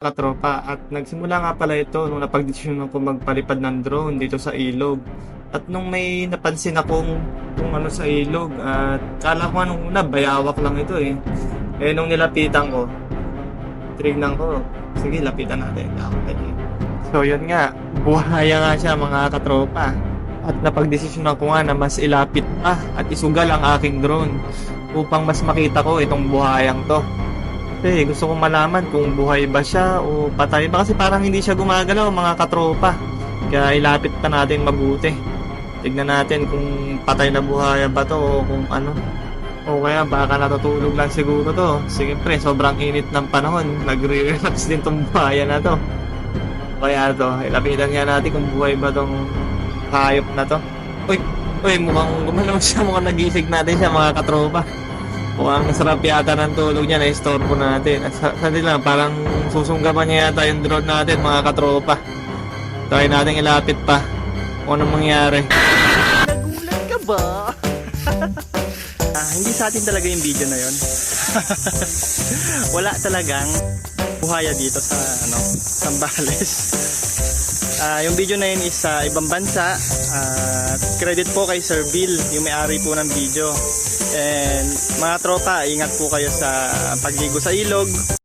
Katropa, at nagsimula nga pala ito nung napagdesisyonan ko magpalipad ng drone dito sa ilog. At nung may napansin akong kung ano sa ilog, at kala ko nung una bayawak lang ito eh. Eh nung nilapitan ko, tinignan ko, sige lapitan natin. Okay. So yun nga, buhaya nga siya mga katropa. At napagdesisyonan ko nga na mas ilapit pa at isugal ang aking drone upang mas makita ko itong buhayang to. Gusto kong malaman kung buhay ba siya o patay ba, kasi parang hindi siya gumagalaw mga katropa. Kaya ilapit pa natin mabuti. Tignan natin kung patay na buhaya ba to o kung ano. O kaya baka natutulog lang siguro to. Siyempre sobrang init ng panahon, nagre-relax din tong buhaya na to. Kaya to, ilapitan nga natin kung buhay ba tong hayop na to. Uy, mukhang gumalaw siya, mukhang nagisig natin siya mga katropa. Mukhang sarap yata ng tulog niya, na-istorbo natin. At sandali lang, parang susunggaban niya yata yung drone natin mga katropa. Try natin ilapit pa kung anong mangyari. Nagulat ka ba? Hindi sa atin talaga yung video na yon. Wala talagang buhaya dito sa Zambales. Yung video na yun is sa ibang bansa. Credit po kay Sir Bill, yung may-ari po ng video. And mga tropa, ingat po kayo sa pagligo sa ilog.